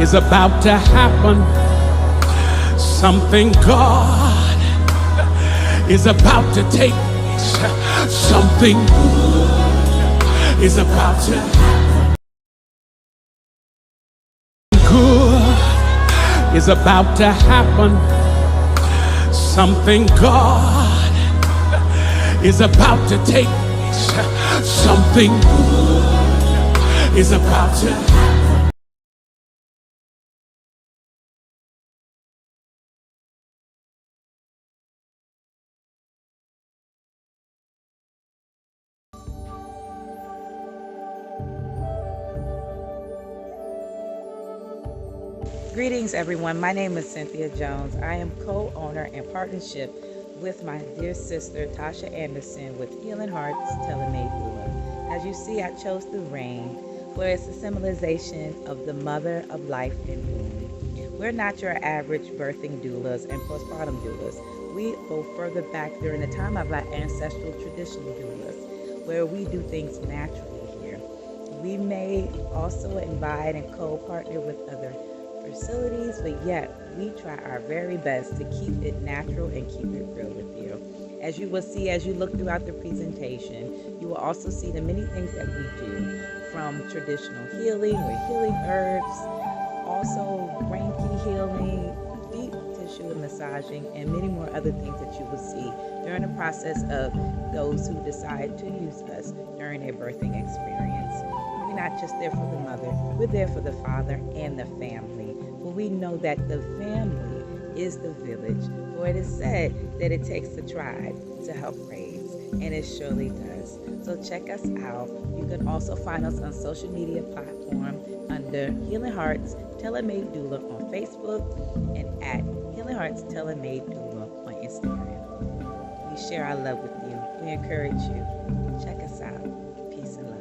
is about to happen. Something God is about to take place. Something is about to happen. Good is about to happen. Something God is about to take place. Something is about to happen. Greetings, everyone. My name is Cynthia Jones. I am co-owner in partnership with my dear sister, Tasha Anderson, with Healing Hearts Telemade Doula. As you see, I chose the rain, where it's a symbolization of the mother of life in womb. We're not your average birthing doulas and postpartum doulas. We go further back during the time of our ancestral traditional doulas, where we do things naturally here. We may also invite and co-partner with other facilities, but yet we try our very best to keep it natural and keep it real with you. As you will see as you look throughout the presentation, you will also see the many things that we do, from traditional healing with healing herbs, also Reiki healing, deep tissue and massaging, and many more other things that you will see during the process of those who decide to use us during their birthing experience. We're not just there for the mother, we're there for the father and the family. For we know that the family is the village, for it is said that it takes a tribe to help raise, and it surely does. So check us out. You can also find us on social media platform under Healing Hearts Telemade Doula on Facebook and at Healing Hearts Telemade Doula on Instagram. We share our love with you. We encourage you. Check us out. Peace and love.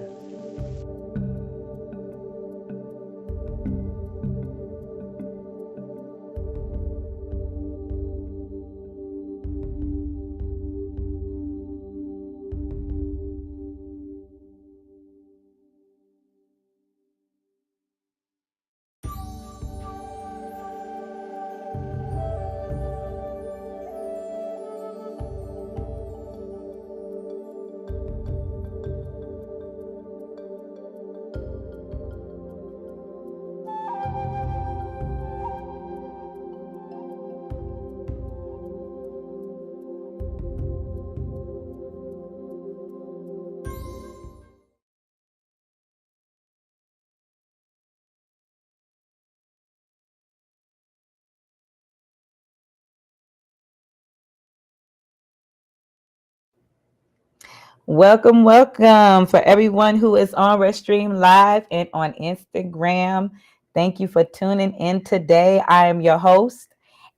Welcome for everyone who is on Restream Live and on Instagram. Thank you for tuning in today. I am your host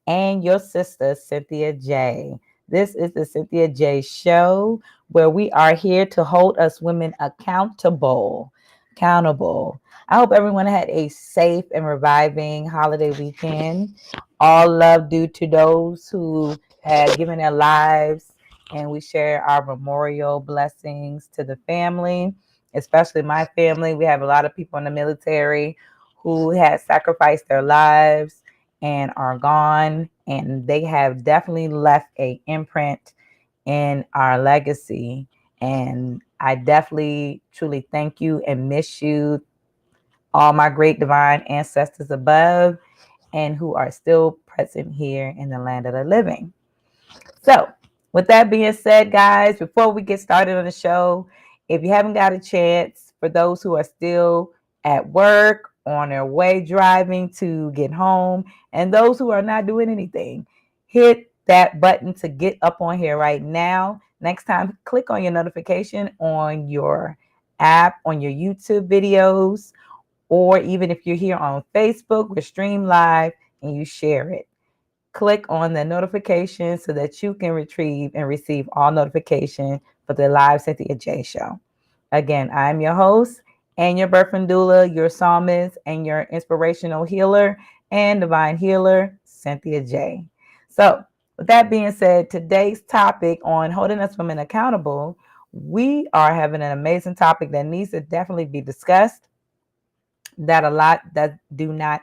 and your sister, Cynthia J. This is the Cynthia J Show, where we are here to hold us women accountable. I hope everyone had a safe and reviving holiday weekend. All love due to those who had given their lives, and we share our memorial blessings to the family, especially my family. We have a lot of people in the military who had sacrificed their lives and are gone, and they have definitely left an imprint in our legacy. And I definitely truly thank you and miss you, all my great divine ancestors above and who are still present here in the land of the living. So with that being said, guys, before we get started on the show, if you haven't got a chance, for those who are still at work, on their way driving to get home, and those who are not doing anything, hit that button to get up on here right now. Next time, click on your notification on your app, on your YouTube videos, or even if you're here on Facebook, we're stream live and you share it. Click on the notification so that you can retrieve and receive all notifications for the live Cynthia J Show. Again, I'm your host and your birthing doula, your psalmist, and your inspirational healer and divine healer, Cynthia J. So, with that being said, today's topic on holding us women accountable, we are having an amazing topic that needs to definitely be discussed, that a lot that do not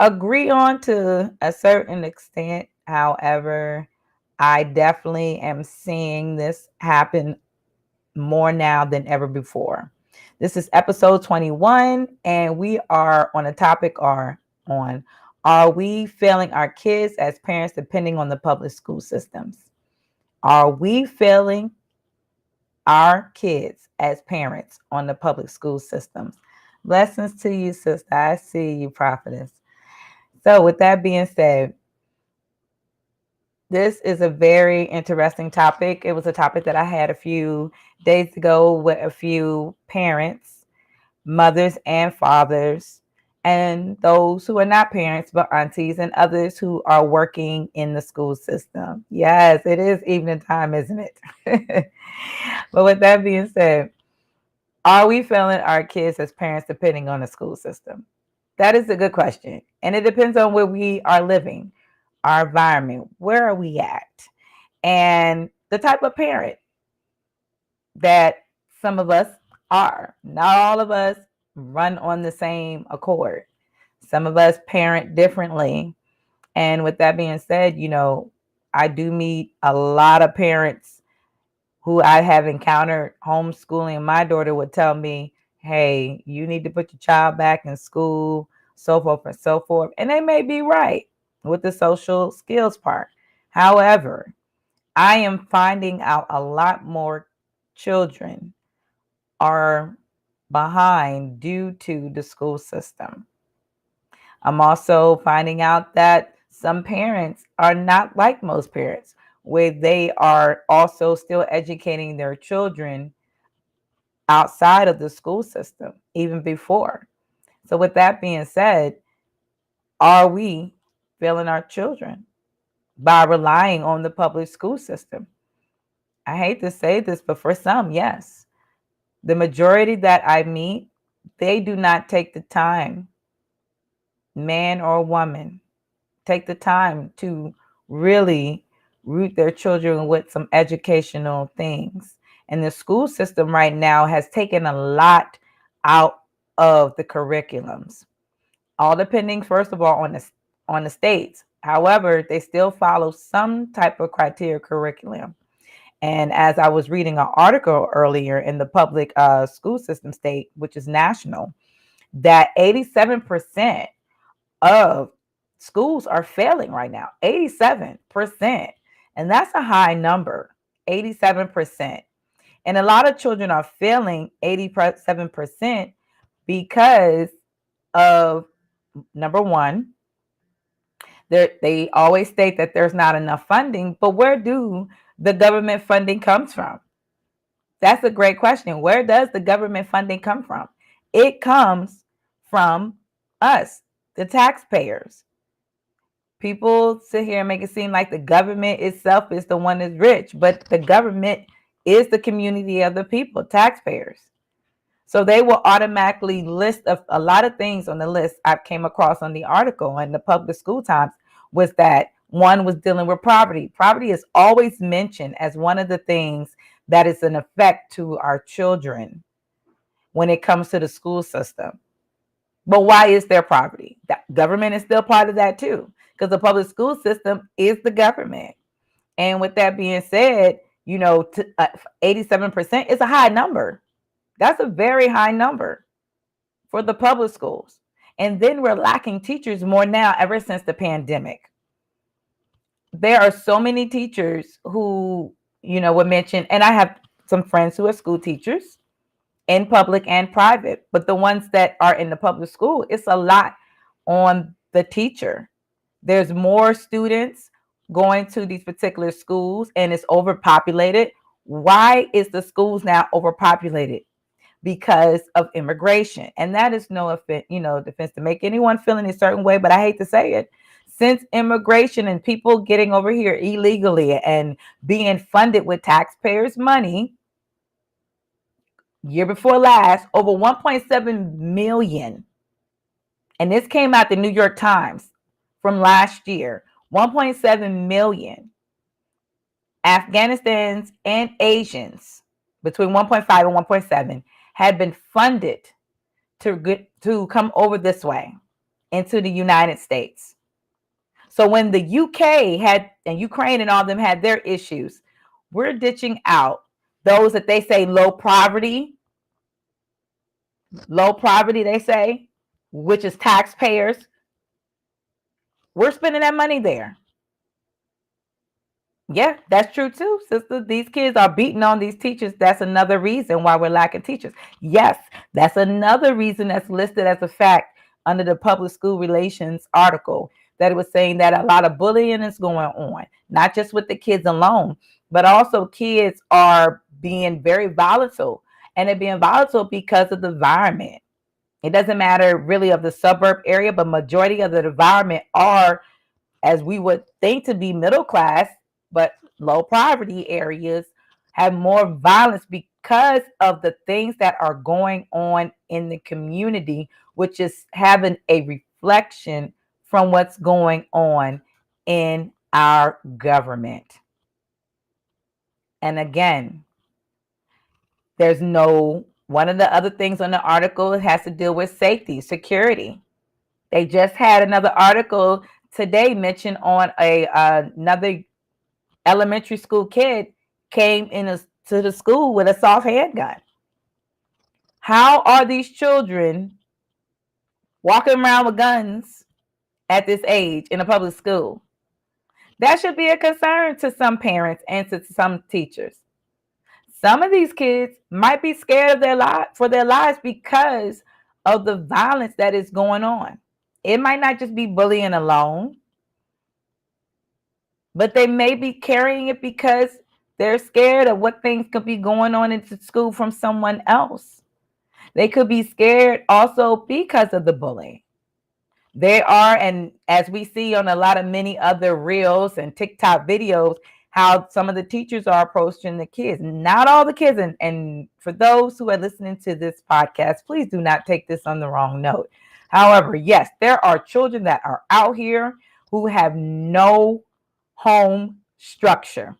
agree on to a certain extent. However, I definitely am seeing this happen more now than ever before. This is episode 21, and we are on a topic on are we failing our kids as parents depending on the public school systems? Are we failing our kids as parents on the public school systems? Blessings to you, sister. I see you, prophetess. So, with that being said, this is a very interesting topic. It was a topic that I had a few days ago with a few parents, mothers and fathers, and those who are not parents, but aunties and others who are working in the school system. Yes, it is evening time, isn't it? But with that being said, are we failing our kids as parents depending on the school system? That is a good question. And it depends on where we are living, our environment. Where are we at? And the type of parent that some of us are. Not all of us run on the same accord. Some of us parent differently. And with that being said, I do meet a lot of parents who I have encountered homeschooling. My daughter would tell me, hey, you need to put your child back in school, so forth and so forth. And they may be right with the social skills part. However, I am finding out a lot more children are behind due to the school system. I'm also finding out that some parents are not like most parents, where they are also still educating their children outside of the school system, even before. So, with that being said, are we failing our children by relying on the public school system? I hate to say this, but for some, yes. The majority that I meet, they do not take the time, man or woman, take the time to really root their children with some educational things. And the school system right now has taken a lot out of the curriculums, all depending, first of all, on the states. However, they still follow some type of criteria curriculum. And as I was reading an article earlier in the public school system state, which is national, that 87% of schools are failing right now. 87%. And that's a high number, 87%. And a lot of children are failing 87% because of, number one, they always state that there's not enough funding, but where do the government funding comes from? That's a great question. Where does the government funding come from? It comes from us, the taxpayers. People sit here and make it seem like the government itself is the one that's rich, but the government is the community of the people, taxpayers. So they will automatically list a lot of things on the list I came across on the article in the public school times was that one was dealing with poverty. Poverty is always mentioned as one of the things that is an effect to our children when it comes to the school system. But why is there poverty? That government is still part of that too, because the public school system is the government. And with that being said, 87% is a high number. That's a very high number for the public schools. And then we're lacking teachers more now ever since the pandemic. There are so many teachers who, were mentioned, and I have some friends who are school teachers in public and private, but the ones that are in the public school, it's a lot on the teacher. There's more students going to these particular schools and it's overpopulated. Why is the schools now overpopulated? Because of immigration. And that is no offense, defense to make anyone feel any certain way, but I hate to say it. Since immigration and people getting over here illegally and being funded with taxpayers' money, year before last, over 1.7 million. And this came out the New York Times from last year. 1.7 million Afghanistans and Asians between 1.5 and 1.7 had been funded to come over this way. into the United States. So when the UK had, and Ukraine and all of them had their issues, we're ditching out those that they say low poverty, they say, which is taxpayers. We're spending that money there. Yeah, that's true too, sister. These kids are beating on these teachers. That's another reason why we're lacking teachers. Yes, that's another reason that's listed as a fact under the public school relations article, that it was saying that a lot of bullying is going on, not just with the kids alone, but also kids are being very volatile, and they're being volatile because of the environment. It doesn't matter really of the suburb area, but majority of the environment are, as we would think, to be middle class, but low poverty areas have more violence because of the things that are going on in the community, which is having a reflection from what's going on in our government. And again, one of the other things on the article has to deal with safety, security. They just had another article today mentioned on another elementary school kid came to the school with a soft handgun. How are these children walking around with guns at this age in a public school? That should be a concern to some parents and to some teachers. Some of these kids might be scared of their lives because of the violence that is going on. It might not just be bullying alone, but they may be carrying it because they're scared of what things could be going on into school from someone else. They could be scared also because of the bullying. They are, and as we see on a lot of many other reels and TikTok videos, how some of the teachers are approaching the kids. Not all the kids, and for those who are listening to this podcast, please do not take this on the wrong note. However, yes, there are children that are out here who have no home structure.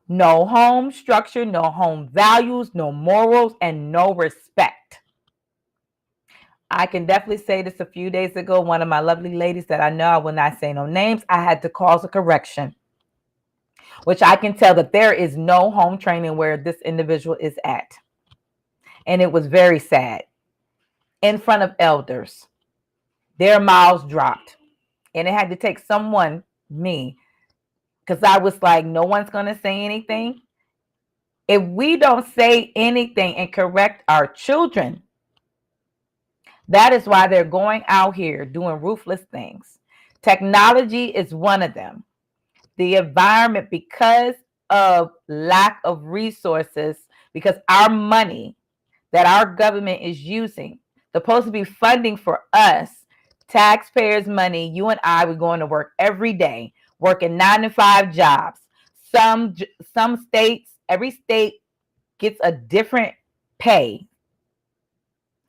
No home structure, no home values, no morals, and no respect. I can definitely say this. A few days ago, one of my lovely ladies that I know, I will not say no names, I had to cause a correction, which I can tell that there is no home training where this individual is at. And it was very sad. In front of elders, their mouths dropped. And it had to take someone, me, because I was like, no one's going to say anything. If we don't say anything and correct our children, that is why they're going out here doing ruthless things. Technology is one of them. The environment, because of lack of resources, because our money that our government is using, supposed to be funding for us, taxpayers' money, you and I, we're going to work every day, working 9-to-5 jobs. Some states, every state gets a different pay.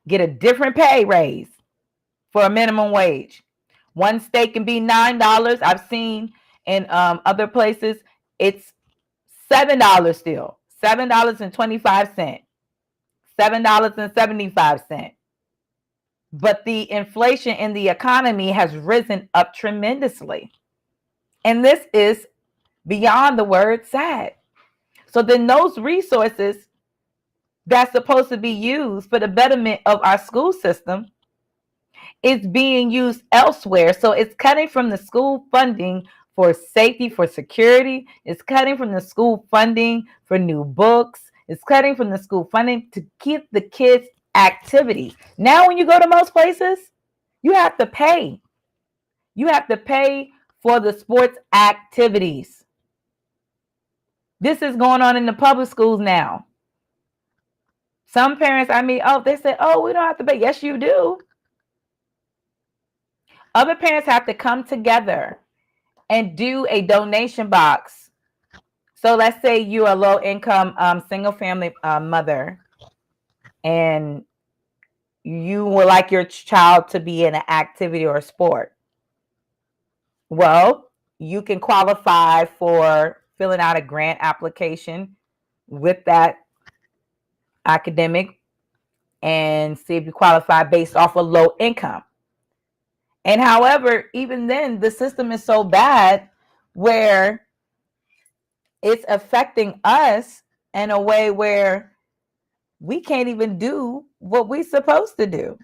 Get a different pay raise for a minimum wage. One state can be $9. I've seen in other places it's $7 still. $7.25. $7.75. But the inflation in the economy has risen up tremendously. And this is beyond the word sad. So then those resources that's supposed to be used for the betterment of our school system is being used elsewhere. So it's cutting from the school funding for safety, for security. It's cutting from the school funding for new books. It's cutting from the school funding to keep the kids' activities. Now, when you go to most places, you have to pay. You have to pay for the sports activities. This is going on in the public schools now. Some parents, they say, oh, we don't have to pay. Yes, you do. Other parents have to come together and do a donation box. So let's say you're a low-income single family mother, and you would like your child to be in an activity or a sport. Well, you can qualify for filling out a grant application with that academic and see if you qualify based off of low income. And however, even then, the system is so bad where it's affecting us in a way where we can't even do what we're supposed to do.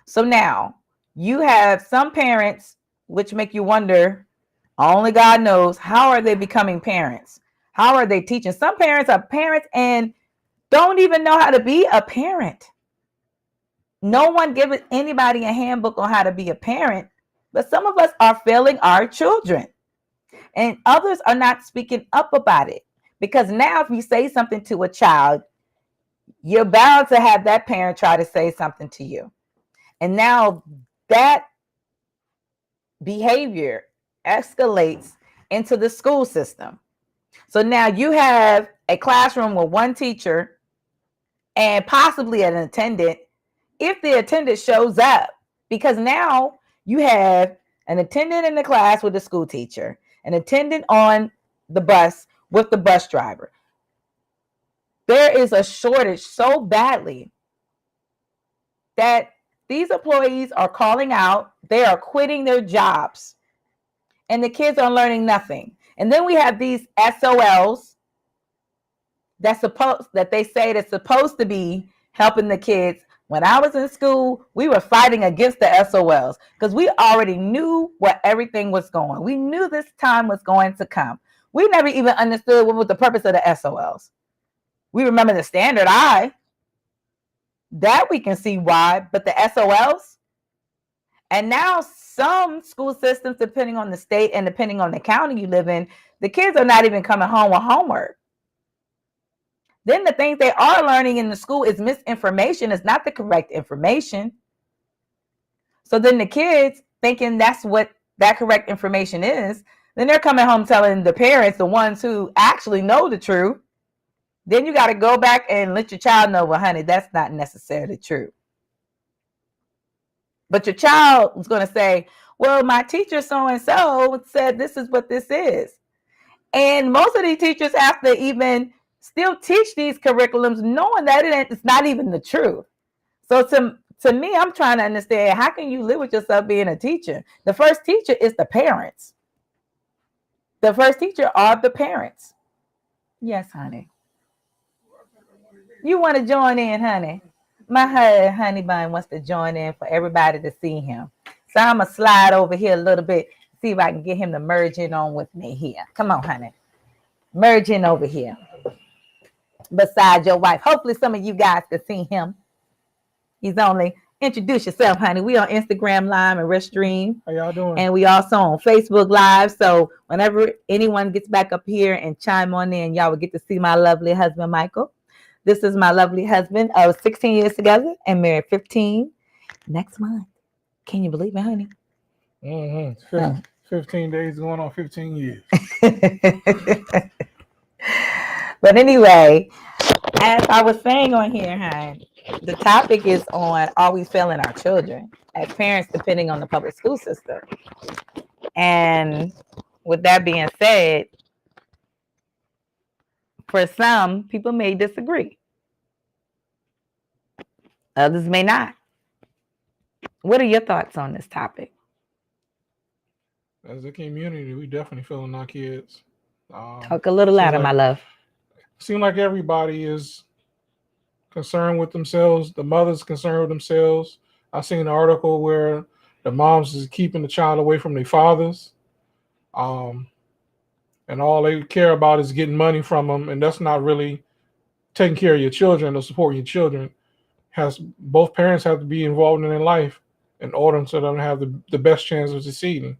So now you have some parents, which make you wonder, only God knows, how are they becoming parents? How are they teaching? Some parents are parents and don't even know how to be a parent. No one gives anybody a handbook on how to be a parent, but some of us are failing our children and others are not speaking up about it. Because now if you say something to a child, you're bound to have that parent try to say something to you. And now that behavior escalates into the school system. So now you have a classroom with one teacher and possibly an attendant if the attendant shows up, because now you have an attendant in the class with the school teacher, an attendant on the bus with the bus driver. There is a shortage so badly that these employees are calling out, they are quitting their jobs, and the kids are learning nothing. And then we have these SOLs that they say that's supposed to be helping the kids. When I was in school, we were fighting against the SOLs because we already knew what everything was going. We knew this time was going to come. We never even understood what was the purpose of the SOLs. We remember the standard I. That we can see why, but the SOLs? And now some school systems, depending on the state and depending on the county you live in, the kids are not even coming home with homework. Then the things they are learning in the school is misinformation. It's not the correct information. So then the kids thinking that's what that correct information is. Then they're coming home telling the parents, the ones who actually know the truth. Then you got to go back and let your child know, well, honey, that's not necessarily true. But your child is going to say, well, my teacher so-and-so said this is what this is. And most of these teachers have to even still teach these curriculums knowing that it's not even the truth. So to me, I'm trying to understand, how can you live with yourself being a teacher? The first teacher is the parents. The first teacher are the parents. Yes, honey. You want to join in, honey? My honey bun wants to join in for everybody to see him. So I'm going to slide over here a little bit, see if I can get him to merge in on with me here. Come on, honey. Merge in over here. Beside your wife. Hopefully some of you guys can see him. He's only, introduce yourself, honey. We on Instagram Live and Restream. How y'all doing? And we also on Facebook Live. So whenever anyone gets back up here and chime on in, y'all will get to see my lovely husband, Michael. This is my lovely husband of 16 years together and married 15 next month. Can you believe it, honey? 15 days going on 15 years. But anyway, as I was saying on here, honey, the topic is on, are we failing our children as parents depending on the public school system? And with that being said, for some, people may disagree. Others may not. What are your thoughts on this topic? As a community, we definitely feeling our kids. Talk a little louder, my love. Seems like everybody is concerned with themselves. The mother's concerned with themselves. I seen an article where the moms is keeping the child away from their fathers. And all they care about is getting money from them. And that's not really taking care of your children or supporting your children. Both parents have to be involved in their life in order for them to have the best chance of succeeding.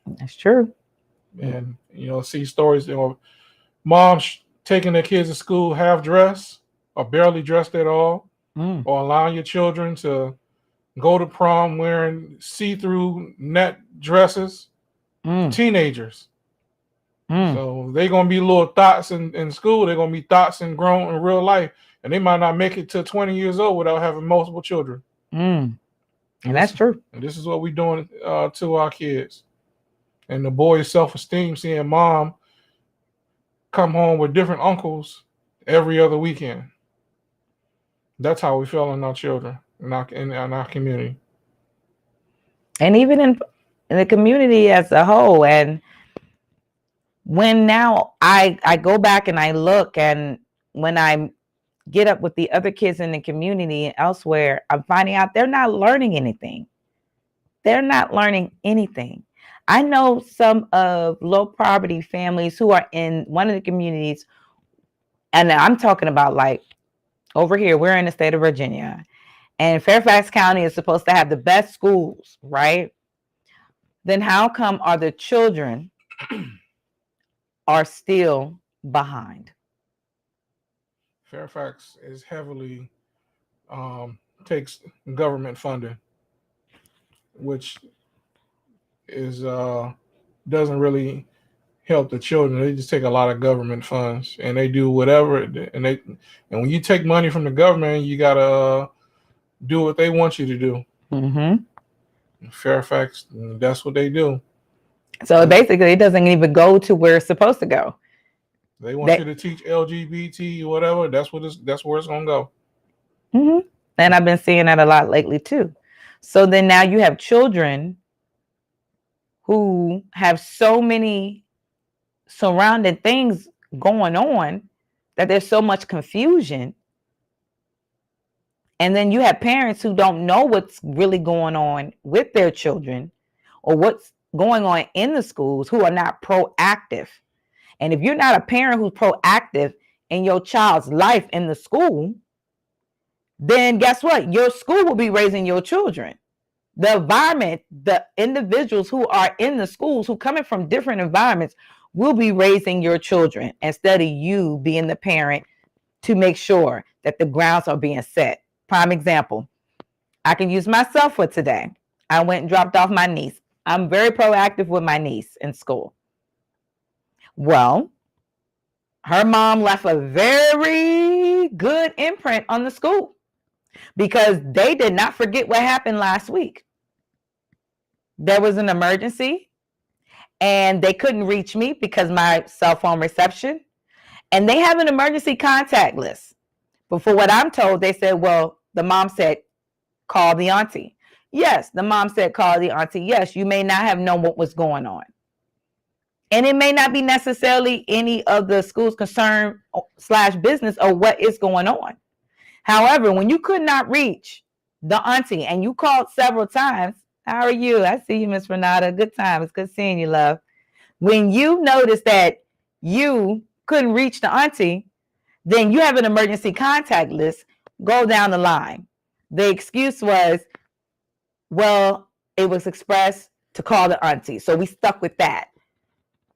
That's true. And, see stories, moms taking their kids to school half dressed or barely dressed at all, or allowing your children to go to prom wearing see-through net dresses, teenagers. So they're going to be little thoughts in school. They're going to be thoughts and grown in real life. And they might not make it to 20 years old without having multiple children. And that's true. And this is what we're doing to our kids. And the boy's self-esteem, seeing mom come home with different uncles every other weekend. That's how we feel in our children, in our community. And even in the community as a whole. And when now I go back and I look, and when I get up with the other kids in the community and elsewhere, I'm finding out they're not learning anything. They're not learning anything. I know some of low poverty families who are in one of the communities, and I'm talking about like over here, we're in the state of Virginia, and Fairfax County is supposed to have the best schools, right? Then how come are the children are still behind? Fairfax is heavily takes government funding, which is doesn't really help the children. They just take a lot of government funds and they do whatever. And when you take money from the government, you gotta do what they want you to do. Mm-hmm. Fairfax, that's what they do. So basically, it doesn't even go to where it's supposed to go. They want you to teach LGBT, whatever. That's where it's gonna go. Mm-hmm. And I've been seeing that a lot lately too. So then now you have children who have so many surrounding things going on that there's so much confusion. And then you have parents who don't know what's really going on with their children or what's going on in the schools, who are not proactive. And if you're not a parent who's proactive in your child's life in the school, then guess what? Your school will be raising your children. The environment, the individuals who are in the schools, who coming from different environments, will be raising your children instead of you being the parent to make sure that the grounds are being set. Prime example, I can use myself for today. I went and dropped off my niece. I'm very proactive with my niece in school. Well, her mom left a very good imprint on the school because they did not forget what happened last week. There was an emergency and they couldn't reach me because my cell phone reception, and they have an emergency contact list. But for what I'm told, they said, well, the mom said, call the auntie. Yes, the mom said, call the auntie. Yes, you may not have known what was going on. And it may not be necessarily any of the school's concern / business or what is going on. However, when you could not reach the auntie and you called several times, how are you? I see you, Miss Renata. Good time. It's good seeing you, love. When you notice that you couldn't reach the auntie, then you have an emergency contact list. Go down the line. The excuse was, well, it was expressed to call the auntie. So we stuck with that.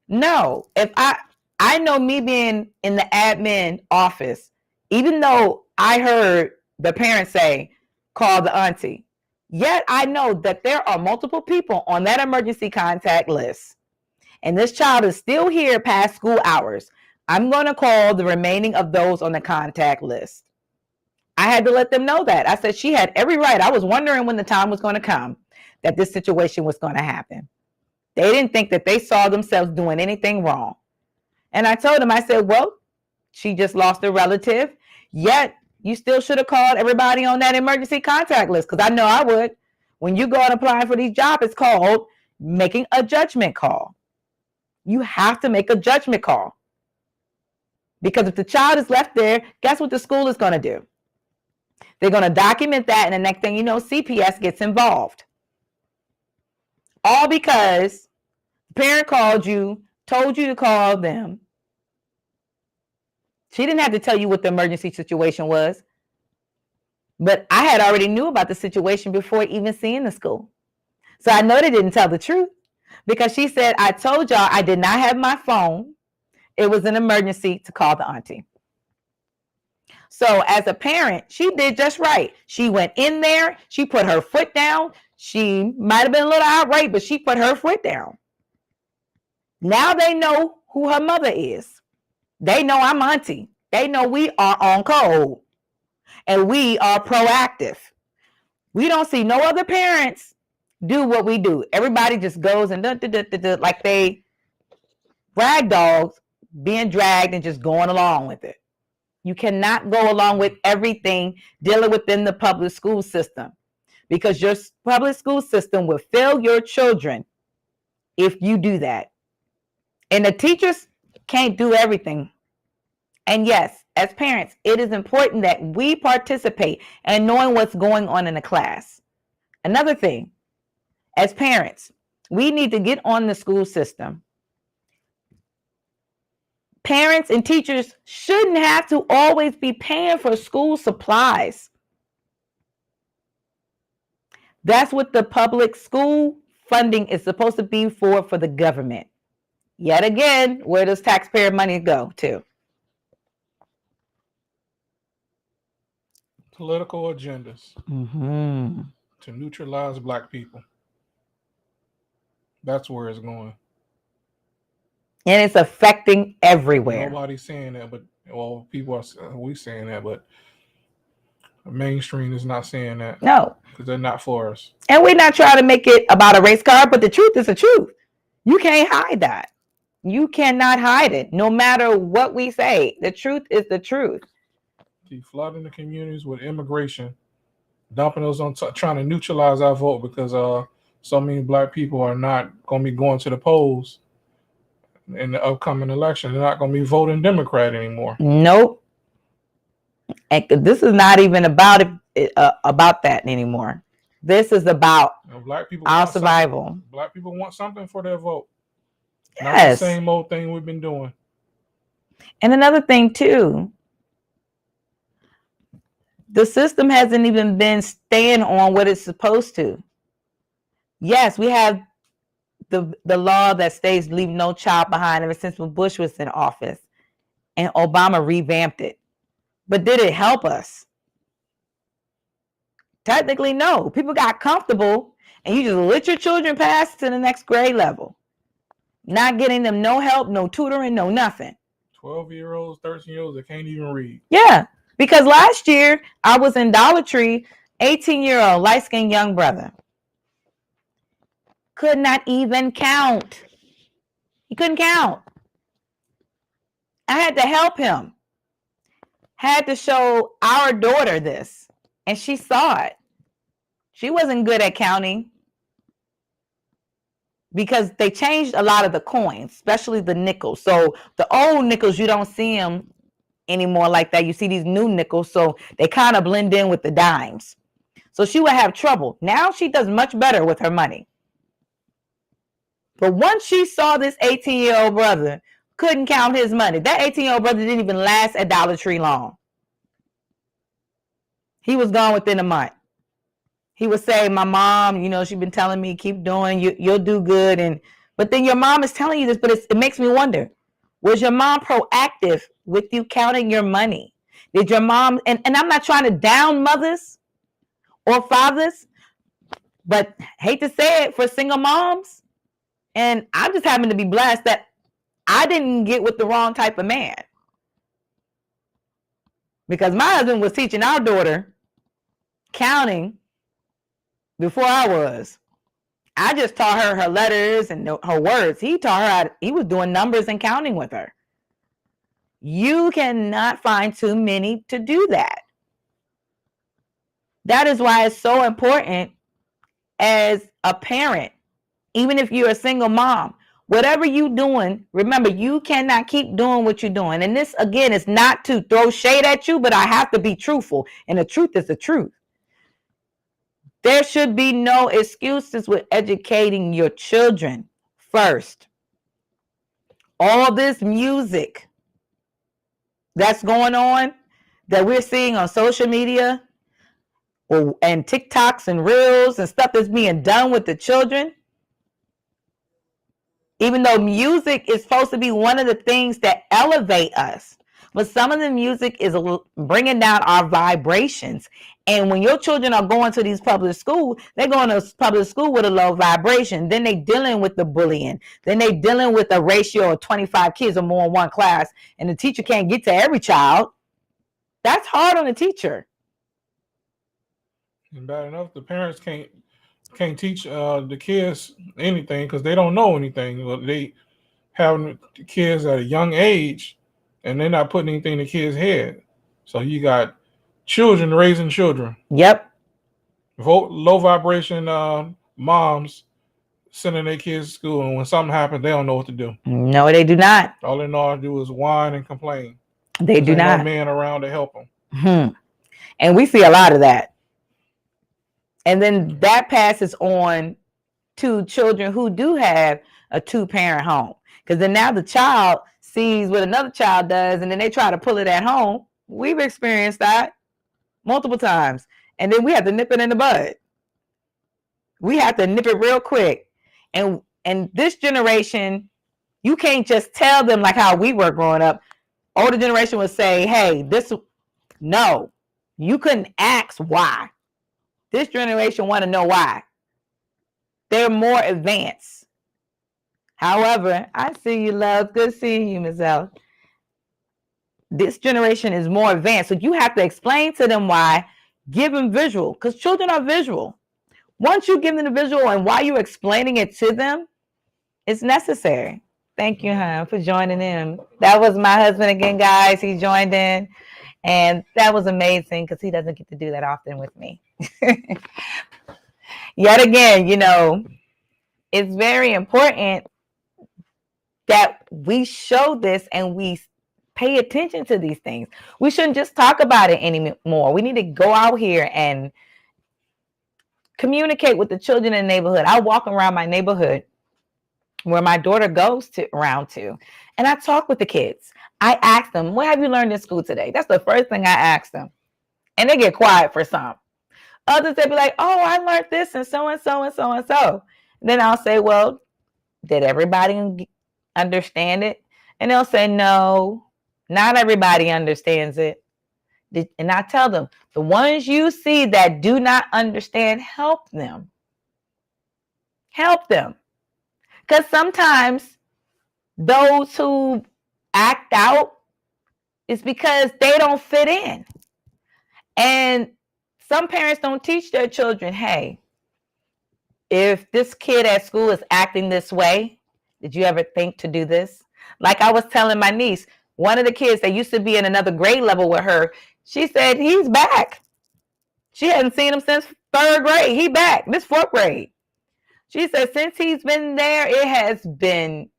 No, if I know, me being in the admin office, even though I heard the parents say, call the auntie, yet I know that there are multiple people on that emergency contact list. And this child is still here past school hours. I'm going to call the remaining of those on the contact list. I had to let them know that. I said she had every right. I was wondering when the time was going to come that this situation was going to happen. They didn't think that they saw themselves doing anything wrong. And I told them, I said, well, she just lost a relative, yet you still should have called everybody on that emergency contact list, because I know I would. When you go and apply for these jobs, it's called making a judgment call. You have to make a judgment call. Because if the child is left there, guess what the school is going to do? They're going to document that, and the next thing you know, CPS gets involved. All because the parent called you, told you to call them. She didn't have to tell you what the emergency situation was. But I had already knew about the situation before even seeing the school. So I know they didn't tell the truth, because she said, I told y'all I did not have my phone. It was an emergency to call the auntie. So as a parent, she did just right. She went in there. She put her foot down. She might have been a little outright, but she put her foot down. Now they know who her mother is. They know I'm auntie. They know we are on code. And we are proactive. We don't see no other parents do what we do. Everybody just goes and like they rag dogs being dragged and just going along with it. You cannot go along with everything dealing within the public school system, because your public school system will fail your children if you do that. And the teachers can't do everything. And yes, as parents, it is important that we participate in knowing what's going on in the class. Another thing, as parents, we need to get on the school system. Parents and teachers shouldn't have to always be paying for school supplies. That's what the public school funding is supposed to be for the government. Yet again, where does taxpayer money go to? Political agendas to neutralize Black people. That's where it's going. And it's affecting everywhere. Nobody's saying that, but people are saying that, but the mainstream is not saying that. No, because they're not for us. And we're not trying to make it about a race card, but the truth is the truth. You can't hide that. You cannot hide it, no matter what we say. The truth is the truth. Keep flooding the communities with immigration, dumping those on trying to neutralize our vote because so many Black people are not going to be going to the polls in the upcoming election. They're not going to be voting Democrat anymore. Nope. And this is not even about that anymore. This is about Black people our survival. Something. Black people want something for their vote. Yes. Not the same old thing we've been doing. And another thing too, the system hasn't even been staying on what it's supposed to. Yes, we have the law that states leave no child behind ever since when Bush was in office, and Obama revamped it. But did it help us? Technically, no. People got comfortable and you just let your children pass to the next grade level. Not getting them no help, no tutoring, no nothing. 12-year-olds, 13-year-olds that can't even read. Yeah, because last year I was in Dollar Tree, 18-year-old light-skinned young brother. Could not even count. He couldn't count. I had to help him. Had to show our daughter this, and she saw it. She wasn't good at counting because they changed a lot of the coins, especially the nickels. So the old nickels, you don't see them anymore like that. You see these new nickels, so they kind of blend in with the dimes. So she would have trouble. Now she does much better with her money. But once she saw this 18-year-old brother couldn't count his money, that 18-year-old brother didn't even last at Dollar Tree long. He was gone within a month. He would say, my mom, she's been telling me, keep doing, you'll do good. But then your mom is telling you this, but it makes me wonder, was your mom proactive with you counting your money? Did your mom, and I'm not trying to down mothers or fathers, but hate to say it for single moms, and I'm just happen to be blessed that I didn't get with the wrong type of man. Because my husband was teaching our daughter counting before I was. I just taught her her letters and her words. He taught her he was doing numbers and counting with her. You cannot find too many to do that. That is why it's so important as a parent, even if you're a single mom, whatever you're doing, remember, you cannot keep doing what you're doing. And this, again, is not to throw shade at you, but I have to be truthful. And the truth is the truth. There should be no excuses with educating your children first. All this music that's going on, that we're seeing on social media and TikToks and Reels and stuff that's being done with the children, even though music is supposed to be one of the things that elevate us, but some of the music is bringing down our vibrations. And when your children are going to these public schools, they're going to public school with a low vibration. Then they dealing with the bullying. Then they dealing with a ratio of 25 kids or more in one class, and the teacher can't get to every child. That's hard on the teacher. And bad enough, the parents can't teach the kids anything because they don't know anything. They have the kids at a young age, and they're not putting anything in the kids' head. So you got children raising children. Yep. Low vibration moms sending their kids to school, and when something happens, they don't know what to do. No, they do not. All they know how to do is whine and complain. They do not. No man around to help them. And we see a lot of that. And then that passes on to children who do have a two-parent home. Because then now the child sees what another child does, and then they try to pull it at home. We've experienced that multiple times. And then we have to nip it in the bud. We have to nip it real quick. And this generation, you can't just tell them like how we were growing up. Older generation would say, hey, no, you couldn't ask why. This generation want to know why. They're more advanced. However, I see you, love. Good seeing you, Ms. L. This generation is more advanced. So you have to explain to them why. Give them visual, because children are visual. Once you give them the visual and while you're explaining it to them, it's necessary. Thank you, hon, for joining in. That was my husband again, guys. He joined in, and that was amazing because he doesn't get to do that often with me. Yet again, it's very important that we show this and we pay attention to these things. We shouldn't just talk about it anymore. We need to go out here and communicate with the children in the neighborhood. I walk around my neighborhood where my daughter goes around to, and I talk with the kids. I ask them, what have you learned in school today? That's the first thing I ask them. And they get quiet for some. Others, they'll be like, oh, I learned this and so and so and so and so. And then I'll say, well, did everybody understand it? And they'll say, no, not everybody understands it. And I tell them, the ones you see that do not understand, help them. Help them. Because sometimes those who act out is because they don't fit in. And some parents don't teach their children, hey, if this kid at school is acting this way, did you ever think to do this? Like I was telling my niece, one of the kids that used to be in another grade level with her, she said, he's back. She hadn't seen him since 3rd grade. He back, this 4th grade. She said, since he's been there, it has been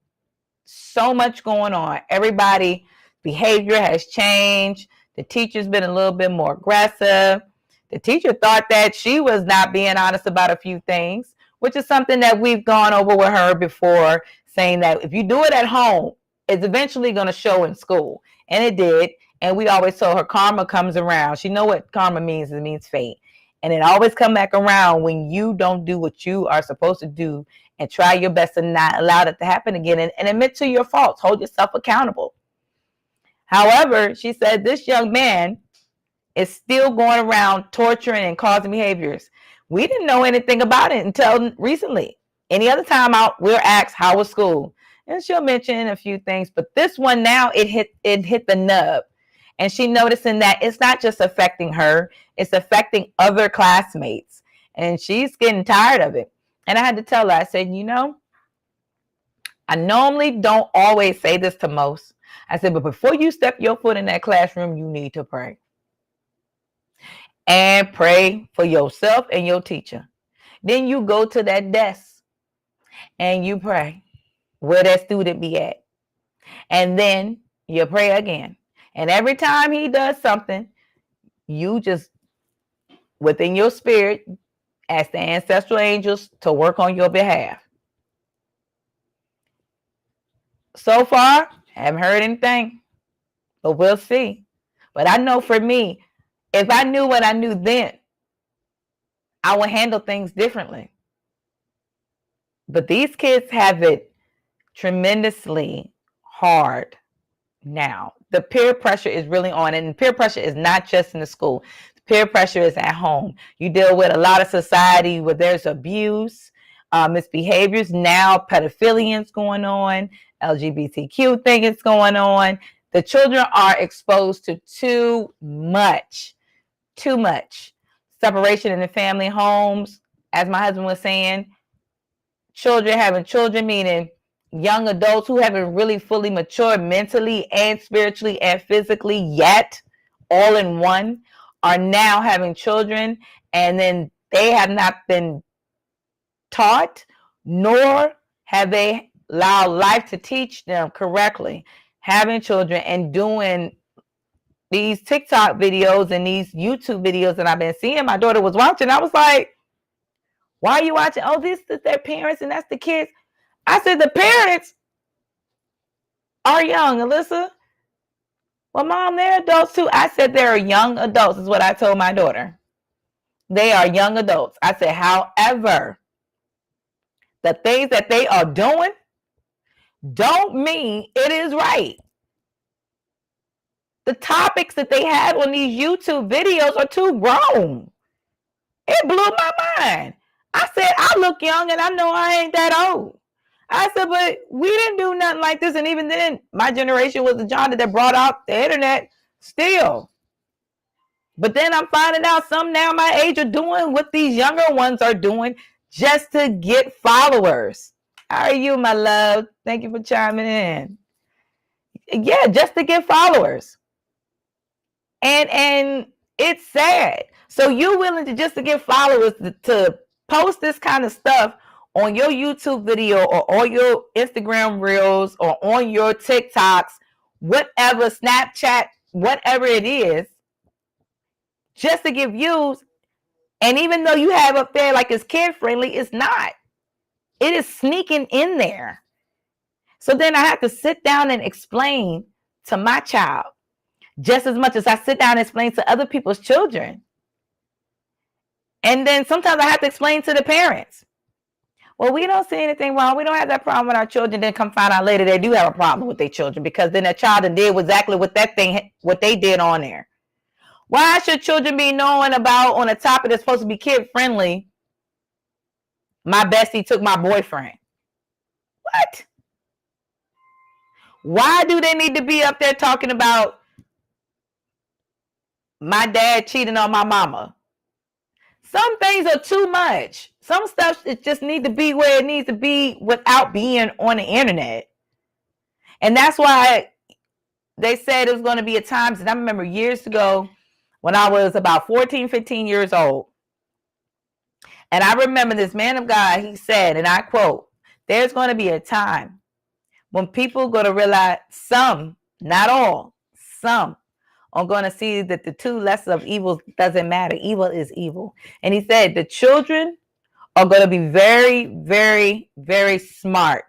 so much going on. Everybody's behavior has changed. The teacher's been a little bit more aggressive. The teacher thought that she was not being honest about a few things, which is something that we've gone over with her before, saying that if you do it at home, it's eventually going to show in school. And it did. And we always told her karma comes around. She know what karma means. It means fate. And it always come back around when you don't do what you are supposed to do and try your best to not allow that to happen again and admit to your faults. Hold yourself accountable. However, she said this young man is still going around torturing and causing behaviors. We didn't know anything about it until recently. Any other time out, we're asked, how was school? And she'll mention a few things. But this one now, it hit the nub. And she noticing that it's not just affecting her, it's affecting other classmates. And she's getting tired of it. And I had to tell her, I said, I normally don't always say this to most. I said, but before you step your foot in that classroom, you need to pray. And pray for yourself and your teacher. Then you go to that desk and you pray where that student be at. And then you pray again. And every time he does something, you just, within your spirit, ask the ancestral angels to work on your behalf. So far, haven't heard anything, but we'll see. But I know for me, if I knew what I knew then, I would handle things differently. But these kids have it tremendously hard now. The peer pressure is really on, and peer pressure is not just in the school. Peer pressure is at home. You deal with a lot of society where there's abuse, misbehaviors. Now pedophilia is going on, LGBTQ thing is going on. The children are exposed to too much separation in the family homes. As my husband was saying, children having children, meaning young adults who haven't really fully matured mentally and spiritually and physically yet, all in one are now having children, and then they have not been taught, nor have they allowed life to teach them correctly, having children and doing these TikTok videos and these YouTube videos that I've been seeing. My daughter was watching. I was like, why are you watching? Oh, this is their parents and that's the kids. I said, the parents are young, Alyssa. Well, Mom, they're adults too. I said, they're young adults is what I told my daughter. They are young adults. I said, however, the things that they are doing don't mean it is right. The topics that they have on these YouTube videos are too grown. It blew my mind. I said, I look young and I know I ain't that old. I said, but we didn't do nothing like this. And even then, my generation was the genre that brought out the internet still. But then I'm finding out some now my age are doing what these younger ones are doing just to get followers. How are you, my love? Thank you for chiming in. Yeah, just to get followers. And it's sad. So you're willing to just to get followers to post this kind of stuff on your YouTube video or on your Instagram reels or on your TikToks, whatever, Snapchat, whatever it is, just to get views. And even though you have up there like it's kid friendly, it's not. It is sneaking in there. So then I have to sit down and explain to my child just as much as I sit down and explain to other people's children. And then sometimes I have to explain to the parents. Well, we don't see anything wrong. We don't have that problem with our children. Then come find out later they do have a problem with their children because then their child did exactly what they did on there. Why should children be knowing about on a topic that's supposed to be kid friendly? My bestie took my boyfriend. What? Why do they need to be up there talking about my dad cheating on my mama? Some things are too much. Some stuff it just need to be where it needs to be without being on the internet. And that's why they said it was going to be a time. And I remember years ago when I was about 14, 15 years old. And I remember this man of God, he said, and I quote, there's going to be a time when people are going to realize some, not all, some are going to see that the two lesser of evils doesn't matter. Evil is evil. And he said the children are going to be very, very, very smart,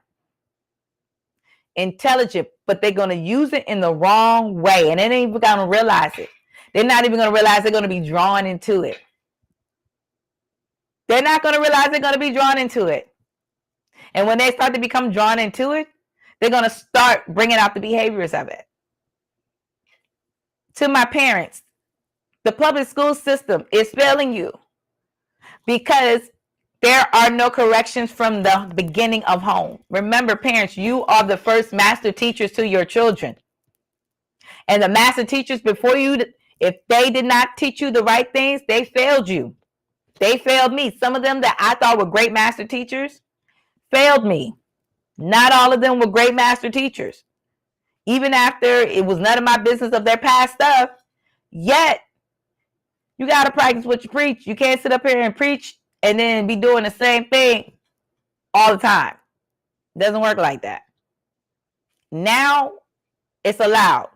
intelligent, but they're going to use it in the wrong way. And they ain't even going to realize it. They're not even going to realize they're going to be drawn into it. They're not going to realize they're going to be drawn into it. And when they start to become drawn into it, they're going to start bringing out the behaviors of it. To my parents, the public school system is failing you because there are no corrections from the beginning of home. Remember, parents, you are the first master teachers to your children. And the master teachers before you, if they did not teach you the right things, they failed you. They failed me. Some of them that I thought were great master teachers failed me. Not all of them were great master teachers. Even after it was none of my business of their past stuff, yet you got to practice what you preach. You can't sit up here and preach and then be doing the same thing all the time. It doesn't work like that. Now it's allowed.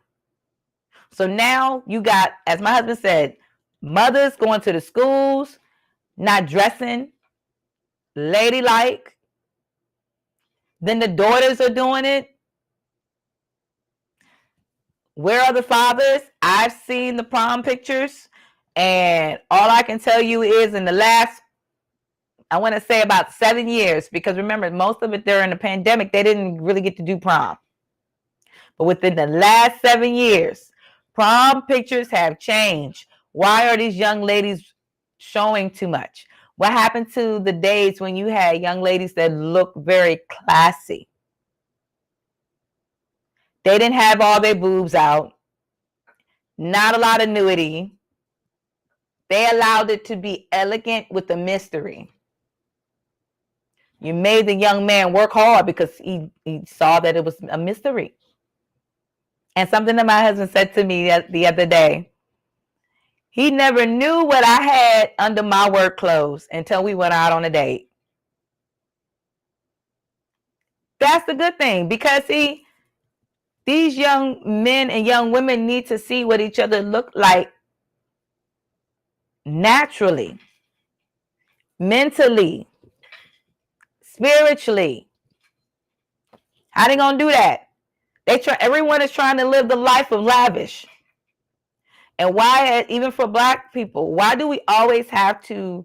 So now you got, as my husband said, mothers going to the schools, not dressing ladylike. Then the daughters are doing it. Where are the fathers? I've seen the prom pictures, and all I can tell you is in the last, I want to say about 7 years, because remember, most of it during the pandemic, they didn't really get to do prom. But within the last 7 years, prom pictures have changed. Why are these young ladies showing too much? What happened to the days when you had young ladies that look very classy? They didn't have all their boobs out. Not a lot of nudity. They allowed it to be elegant with a mystery. You made the young man work hard because he saw that it was a mystery. And something that my husband said to me the other day, He never knew what I had under my work clothes until we went out on a date. That's the good thing, because these young men and young women need to see what each other look like naturally, mentally, spiritually. How they gonna do that? Everyone is trying to live the life of lavish. And why, even for Black people, why do we always have to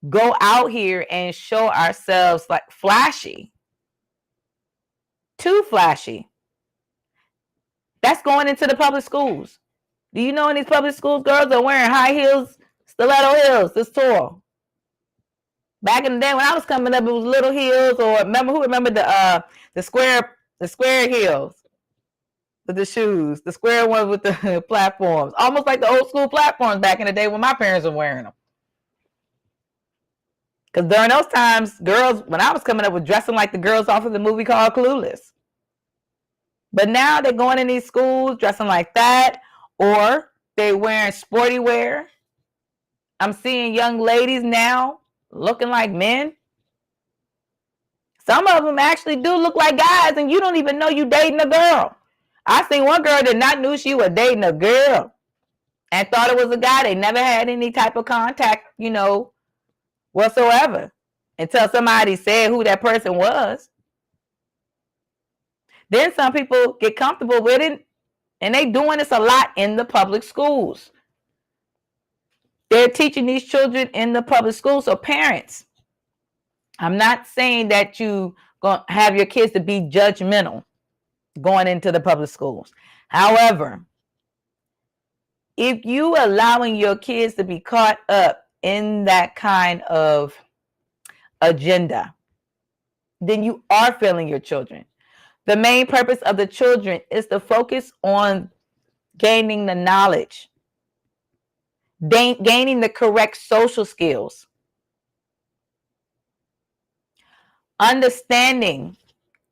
go out here and show ourselves like flashy? Too flashy. That's going into the public schools. Do you know in these public schools, girls are wearing high heels, stiletto heels, this tall? Back in the day when I was coming up, it was little heels, or remember the square heels with the shoes, the square ones with the platforms, almost like the old school platforms back in the day when my parents were wearing them. Because during those times, girls, when I was coming up, were dressing like the girls off of the movie called Clueless. But now they're going in these schools dressing like that, or they're wearing sporty wear. I'm seeing young ladies now looking like men. Some of them actually do look like guys, and you don't even know you dating a girl. I seen one girl that not knew she was dating a girl and thought it was a guy. They never had any type of contact, whatsoever, until somebody said who that person was. Then some people get comfortable with it, and they doing this a lot in the public schools. They're teaching these children in the public schools. So parents, I'm not saying that you gonna have your kids to be judgmental going into the public schools. However, if you allowing your kids to be caught up in that kind of agenda, then you are failing your children. The main purpose of the children is to focus on gaining the knowledge, gaining the correct social skills, understanding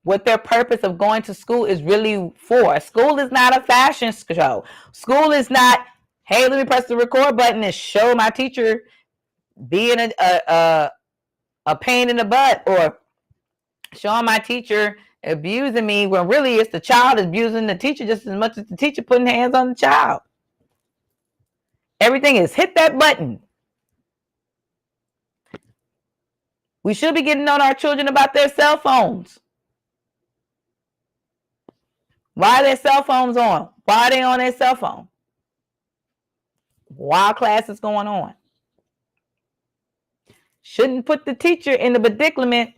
what their purpose of going to school is really for. School is not a fashion show. School is not, hey, let me press the record button and show my teacher being a pain in the butt, or showing my teacher abusing me, when really it's the child abusing the teacher just as much as the teacher putting hands on the child. Everything is hit that button. We should be getting on our children about their cell phones. Why are their cell phones on? Why are they on their cell phone? While class is going on. Shouldn't put the teacher in the predicament.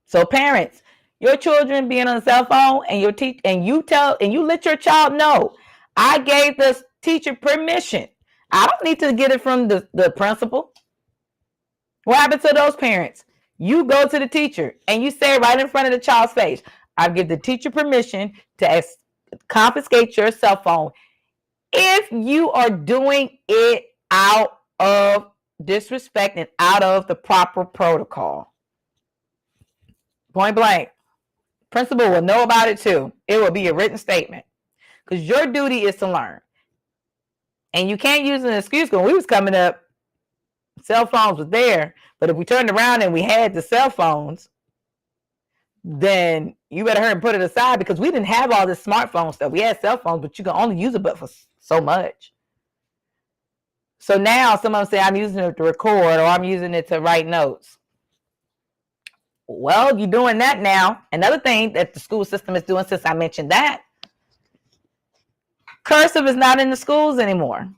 So parents, your children being on the cell phone, and you let your child know, I gave the teacher permission. I don't need to get it from the principal. What happened to those parents? You go to the teacher and you say right in front of the child's face, I give the teacher permission to confiscate your cell phone if you are doing it out of disrespect and out of the proper protocol. Point blank. Principal will know about it too. It will be a written statement, because your duty is to learn. And you can't use an excuse. When we was coming up, cell phones was there, but if we turned around and we had the cell phones, then you better hurry and put it aside, because we didn't have all this smartphone stuff. We had cell phones, but you can only use it but for so much. So now some of them say I'm using it to record, or I'm using it to write notes. Well, you're doing that now. Another thing that the school system is doing, since I mentioned that, cursive is not in the schools anymore.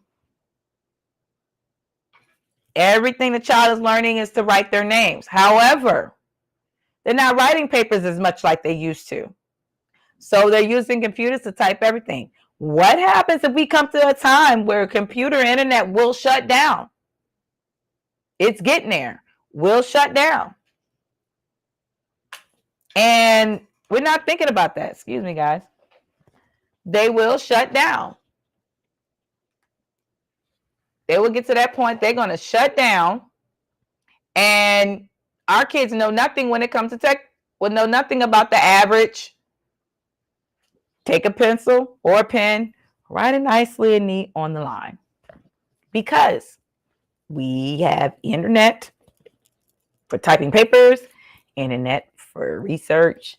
Everything the child is learning is to write their names. However, they're not writing papers as much like they used to. So they're using computers to type everything. What happens if we come to a time where computer internet will shut down? It's getting there. Will shut down. And we're not thinking about that. Excuse me, guys. They will shut down. They will get to that point. They're going to shut down. And our kids know nothing when it comes to tech. Will know nothing about the average. Take a pencil or a pen. Write it nicely and neat on the line. Because we have internet for typing papers, internet for research,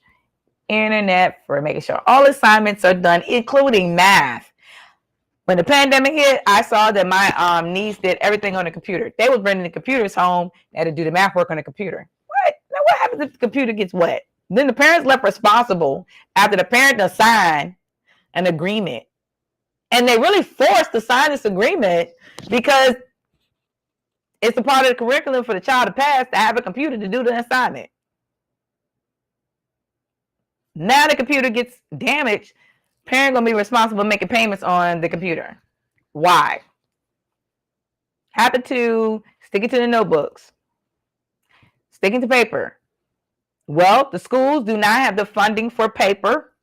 internet for making sure all assignments are done, including math. When the pandemic hit, I saw that my niece did everything on the computer. They was bringing the computers home. They had to do the math work on the computer. What? Now what happens if the computer gets wet? Then the parents left responsible after the parent assigned an agreement. And they really forced to sign this agreement because it's a part of the curriculum for the child to pass to have a computer to do the assignment. Now the computer gets damaged. Parent gonna be responsible for making payments on the computer. Why? Happen to sticking to the notebooks, sticking to paper. Well, the schools do not have the funding for paper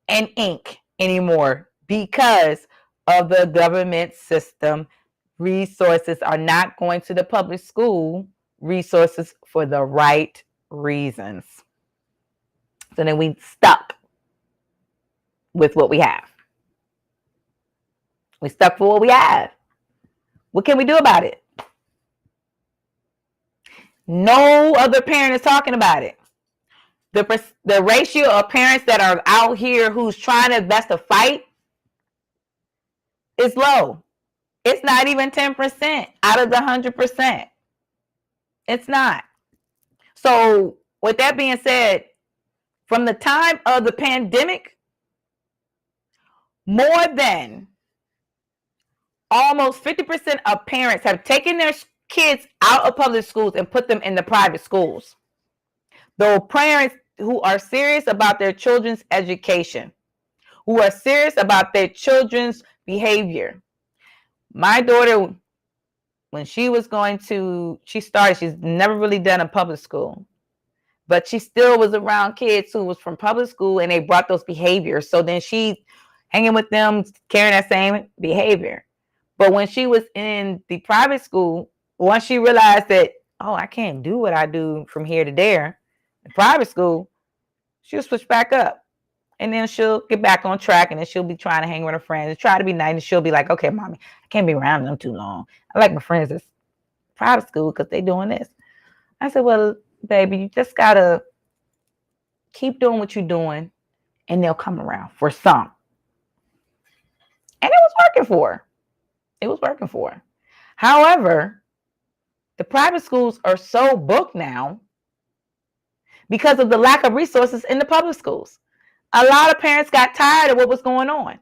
and ink anymore because of the government system. Resources are not going to the public school resources for the right reasons. So then we stuck with what we have. We stuck for what we have. What can we do about it? No other parent is talking about it. The ratio of parents that are out here who's trying their best to fight is low. It's not even 10% out of the 100%. It's not. So with that being said, from the time of the pandemic, more than almost 50% of parents have taken their kids out of public schools and put them in the private schools. Though parents who are serious about their children's education, who are serious about their children's behavior. My daughter, when she was she's never really done a public school, but she still was around kids who was from public school and they brought those behaviors. So then she hanging with them, carrying that same behavior. But when she was in the private school, once she realized that, oh, I can't do what I do from here to there, in private school, she'll switch back up. And then she'll get back on track and then she'll be trying to hang with her friends and try to be nice. And she'll be like, okay, mommy, I can't be around them too long. I like my friends at private school because they're doing this. I said, well, baby, you just got to keep doing what you're doing and they'll come around for some. And it was working for her. It was working for her. However, the private schools are so booked now because of the lack of resources in the public schools. A lot of parents got tired of what was going on.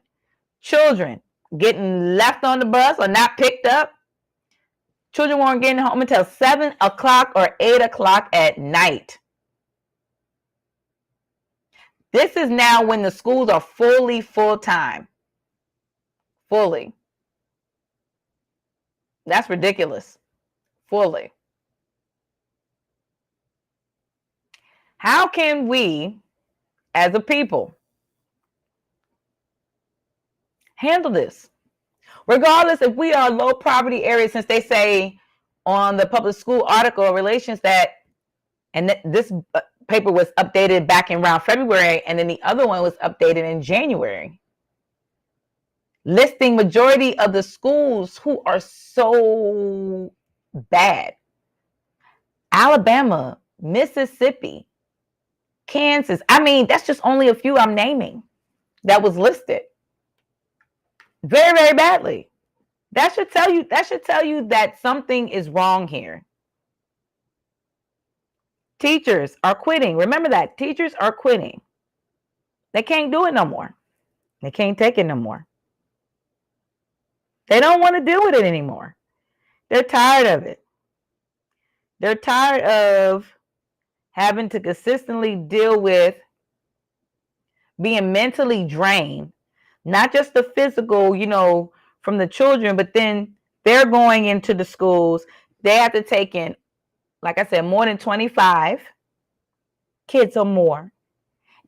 Children getting left on the bus or not picked up. Children weren't getting home until 7 o'clock or 8 o'clock at night. This is now when the schools are fully full-time. Fully. That's ridiculous. Fully. How can we, as a people, handle this? Regardless if we are low poverty areas, since they say on the public school article of relations that, and this paper was updated back in around February, and then the other one was updated in January, listing majority of the schools who are so bad. Alabama, Mississippi, Kansas. I mean, that's just only a few I'm naming that was listed. Very, very badly. That should tell you that something is wrong here. Teachers are quitting. Remember that. Teachers are quitting. They can't do it no more. They can't take it no more. They don't want to deal with it anymore. They're tired of it. They're tired of having to consistently deal with being mentally drained. Not just the physical, from the children, but then they're going into the schools. They have to take in, like I said, more than 25 kids or more.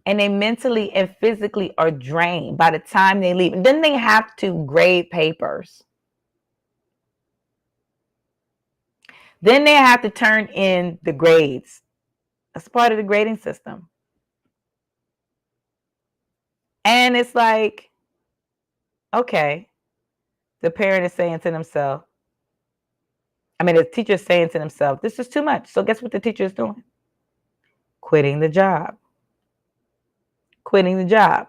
And they mentally and physically are drained by the time they leave. And then they have to grade papers. Then they have to turn in the grades. That's part of the grading system. And it's like, Okay, the parent is saying to themselves, the teacher is saying to themselves, this is too much. So guess what the teacher is doing? Quitting the job. Quitting the job.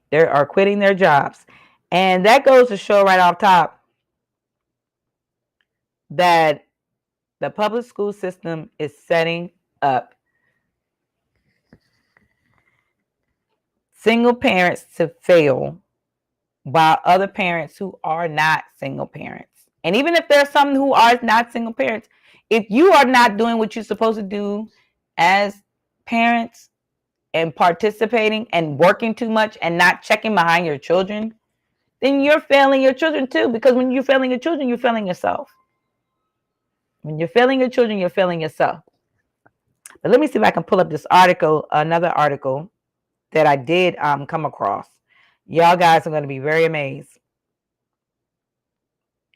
They are quitting their jobs. And that goes to show right off top that the public school system is setting up single parents to fail while other parents who are not single parents. And even if there's some who are not single parents, if you are not doing what you're supposed to do as parents and participating and working too much and not checking behind your children, then you're failing your children too. Because when you're failing your children, you're failing yourself. When you're failing your children, you're failing yourself. But let me see if I can pull up this article, another article that I did come across. Y'all guys are going to be very amazed.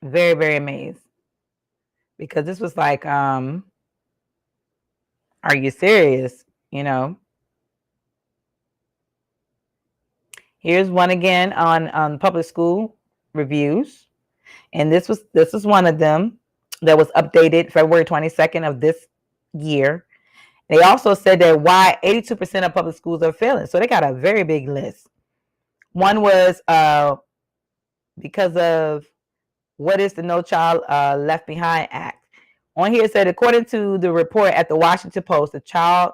Very, very amazed. Because this was like, are you serious? You know. Here's one again on public school reviews. And this is one of them that was updated February 22nd of this year. They also said that why 82% of public schools are failing. So they got a very big list. One was because of what is the No Child Left Behind Act. On here it said, according to the report at the Washington Post, the Child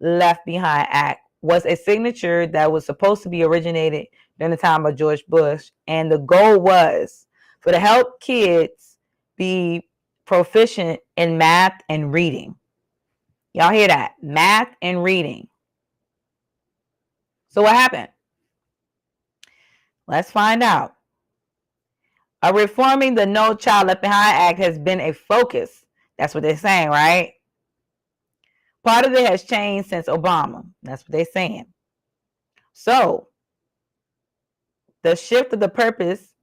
Left Behind Act was a signature that was supposed to be originated during the time of George Bush. And the goal was for to help kids be proficient in math and reading. Y'all hear that? Math and reading. So what happened? Let's find out. Reforming the No Child Left Behind Act has been a focus. That's what they're saying, right? Part of it has changed since Obama. That's what they're saying. So the shift of the purpose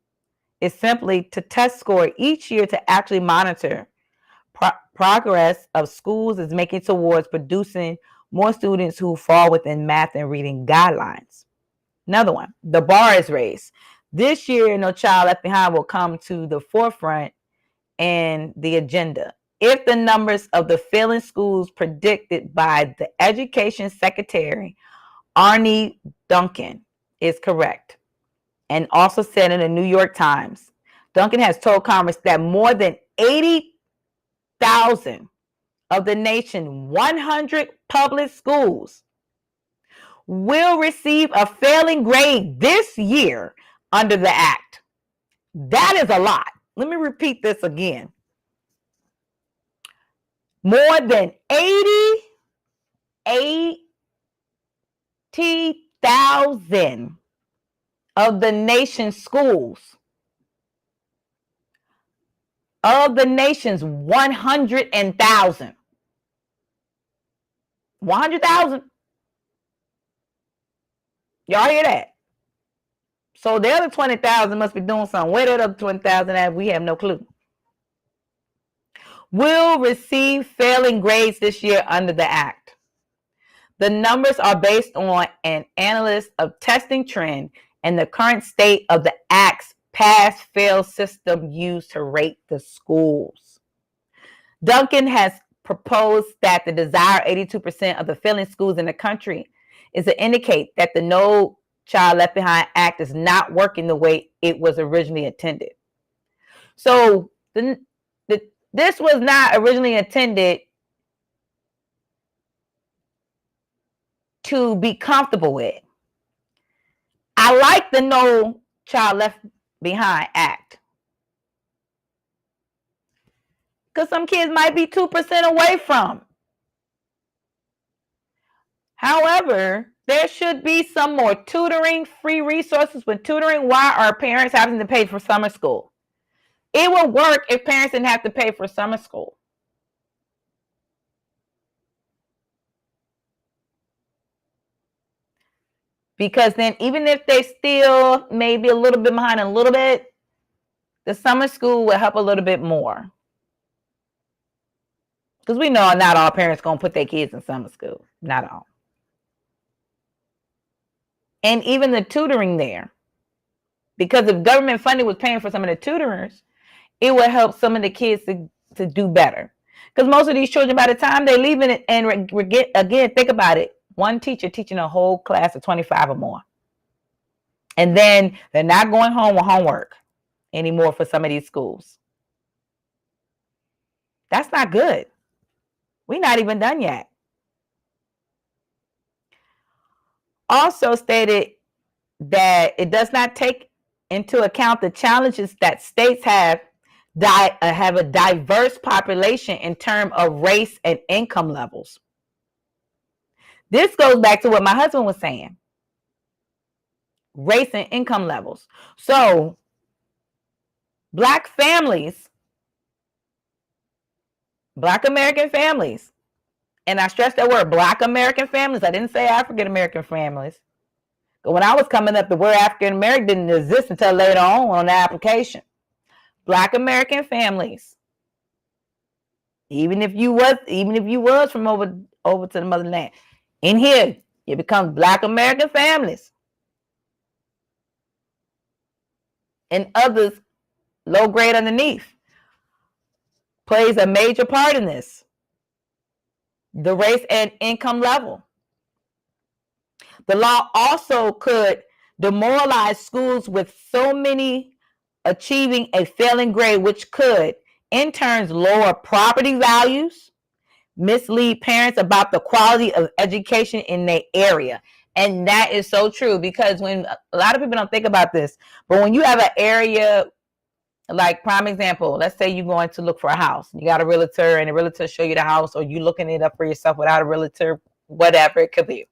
is simply to test score each year to actually monitor progress of schools is making towards producing more students who fall within math and reading guidelines. Another one, the bar is raised. This year, No Child Left Behind will come to the forefront in the agenda if the numbers of the failing schools predicted by the Education Secretary, Arne Duncan, is correct. And also said in the New York Times, Duncan has told Congress that more than 80,000 of the nation's 100 public schools will receive a failing grade this year under the act. That is a lot. Let me repeat this again. More than 80,000 of the nation's schools, of the nation's 100,000. 100,000. Y'all hear that? So the other 20,000 must be doing something. Where the other 20,000 at? We have no clue. Will receive failing grades this year under the act. The numbers are based on an analysis of testing trend and the current state of the act's pass-fail system used to rate the schools. Duncan has proposed that the desired 82% of the failing schools in the country is to indicate that the No Child Left Behind Act is not working the way it was originally intended. So this was not originally intended to be comfortable with. I like the No Child Left Behind Act, because some kids might be 2% away from. However, there should be some more tutoring, free resources with tutoring. Why are parents having to pay for summer school? It would work if parents didn't have to pay for summer school. Because then even if they still maybe a little bit behind a little bit, the summer school will help a little bit more. Because we know not all parents going to put their kids in summer school. Not all. and even the tutoring there. Because if government funding was paying for some of the tutors, it would help some of the kids to do better. Because most of these children, by the time they leave it, and again, think about it, one teacher teaching a whole class of 25 or more. And then they're not going home with homework anymore for some of these schools. That's not good. We're not even done yet. Also stated that it does not take into account the challenges that states have a diverse population in terms of race and income levels. This goes back to what my husband was saying. Race and income levels. So, Black families, Black American families, and I stress that word, Black American families. I didn't say African American families. But when I was coming up, the word African American didn't exist until later on the application. Black American families, even if you was from over to the motherland, in here it becomes Black American families, and others low grade underneath plays a major part in this. The race and income level. The law also could demoralize schools with so many achieving a failing grade, which could in turn lower property values, mislead parents about the quality of education in their area. And that is so true, because when a lot of people don't think about this, but when you have an area, like prime example, let's say you're going to look for a house, you got a realtor and the realtor show you the house, or you looking it up for yourself without a realtor, whatever it could be.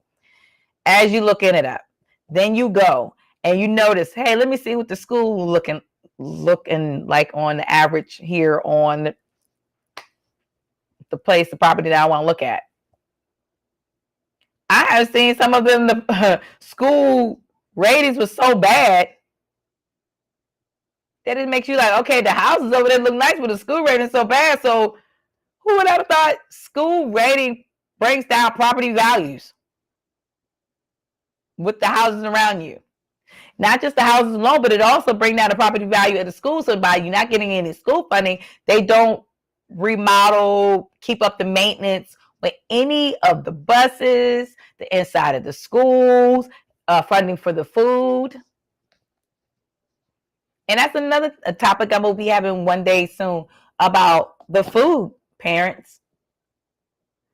As you looking it up, then you go and you notice, hey, let me see what the school looking like on the average here on the property that I want to look at. I have seen some of them, the school ratings was so bad that it makes you like, okay, the houses over there look nice, but the school rating is so bad. So who would have thought school rating brings down property values with the houses around you? Not just the houses alone, but it also brings down the property value of the school. So by you not getting any school funding, they don't remodel, keep up the maintenance with any of the buses, the inside of the schools, funding for the food. And that's another topic I'm going to be having one day soon about the food, parents.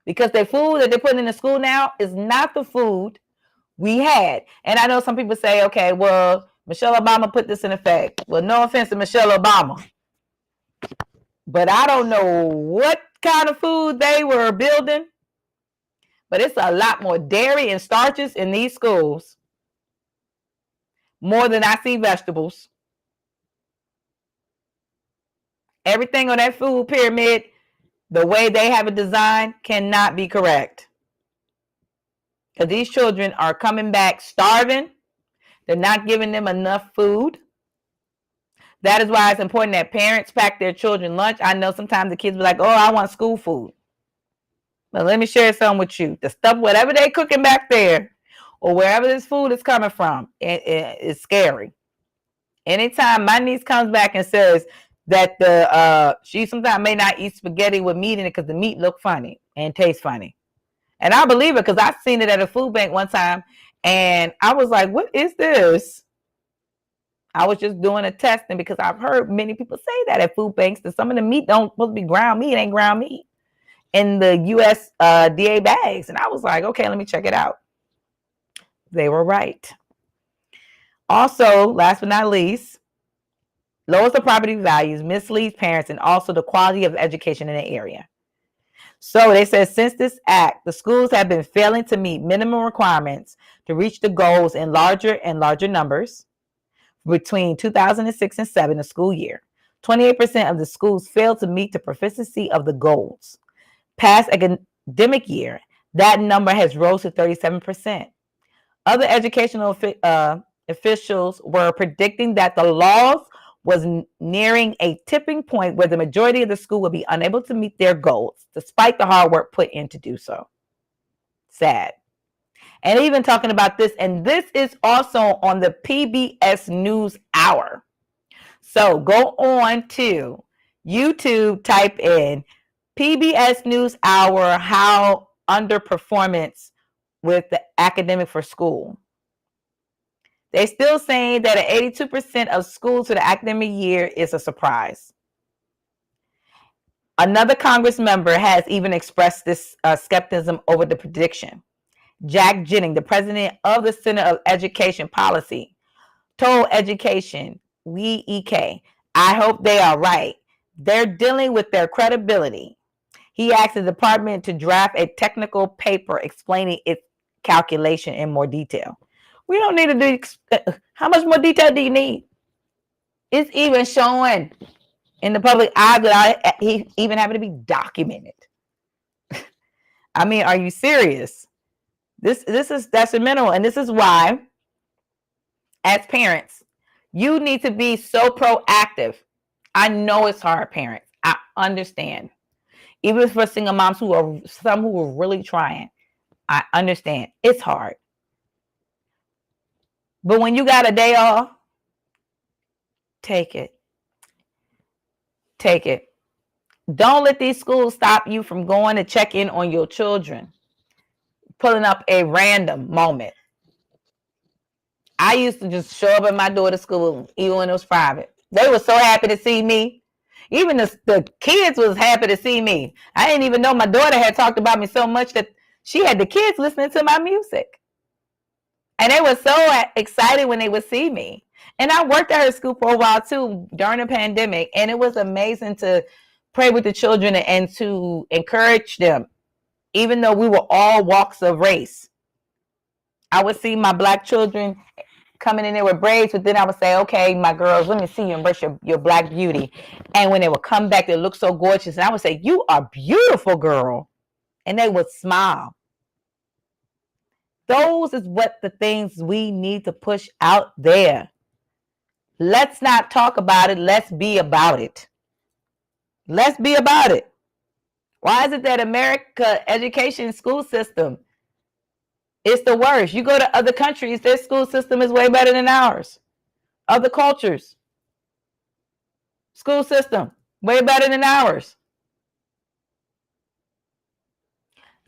Because the food that they're putting in the school now is not the food we had. And I know some people say, okay, well, Michelle Obama put this in effect. Well, no offense to Michelle Obama, but I don't know what kind of food they were building, but it's a lot more dairy and starches in these schools, more than I see vegetables. Everything on that food pyramid, the way they have it designed, cannot be correct. Because these children are coming back starving. They're not giving them enough food. That is why it's important that parents pack their children lunch. I know sometimes the kids be like, oh, I want school food. But let me share something with you. The stuff, whatever they're cooking back there, or wherever this food is coming from, it's scary. Anytime my niece comes back and says that she sometimes may not eat spaghetti with meat in it because the meat look funny and tastes funny. And I believe it, because I've seen it at a food bank one time, and I was like, what is this? I was just doing a testing, because I've heard many people say that at food banks, that some of the meat don't supposed to be ground meat, ain't ground meat in the USDA bags. And I was like, okay, let me check it out. They were right. Also, last but not least, lowers the property values, misleads parents, and also the quality of education in the area. So they said, since this act, the schools have been failing to meet minimum requirements to reach the goals in larger and larger numbers. Between 2006 and 7, the school year, 28% of the schools failed to meet the proficiency of the goals. Past academic year, that number has rose to 37%. Other educational officials were predicting that the laws was nearing a tipping point where the majority of the school would be unable to meet their goals, despite the hard work put in to do so. Sad. And even talking about this, and this is also on the PBS News Hour. So go on to YouTube, type in PBS News Hour, how underperformance with the academic for school. They're still saying that 82% of schools for the academic year is a surprise. Another Congress member has even expressed this skepticism over the prediction. Jack Jennings, the president of the Center of Education Policy, told Education Week, I hope they are right. They're dealing with their credibility. He asked the department to draft a technical paper explaining its calculation in more detail. We don't need to do, how much more detail do you need? It's even showing in the public eye that he even having to be documented. I mean, are you serious? This is detrimental, and this is why, as parents, you need to be so proactive. I know it's hard, parents. I understand. Even for single moms who are really trying, I understand it's hard. But when you got a day off, take it. Take it. Don't let these schools stop you from going to check in on your children, pulling up a random moment. I used to just show up at my daughter's school, even when it was private. They were so happy to see me. Even the kids was happy to see me. I didn't even know my daughter had talked about me so much that she had the kids listening to my music. And they were so excited when they would see me. And I worked at her school for a while too during the pandemic. And it was amazing to pray with the children and to encourage them, even though we were all walks of race. I would see my Black children coming in there with braids, but then I would say, okay, my girls, let me see you embrace your Black beauty. And when they would come back, they look so gorgeous. And I would say, you are beautiful, girl. And they would smile. Those is what the things we need to push out there. Let's not talk about it. Let's be about it. Let's be about it. Why is it that America education school system is the worst? You go to other countries, their school system is way better than ours. Other cultures, school system, way better than ours.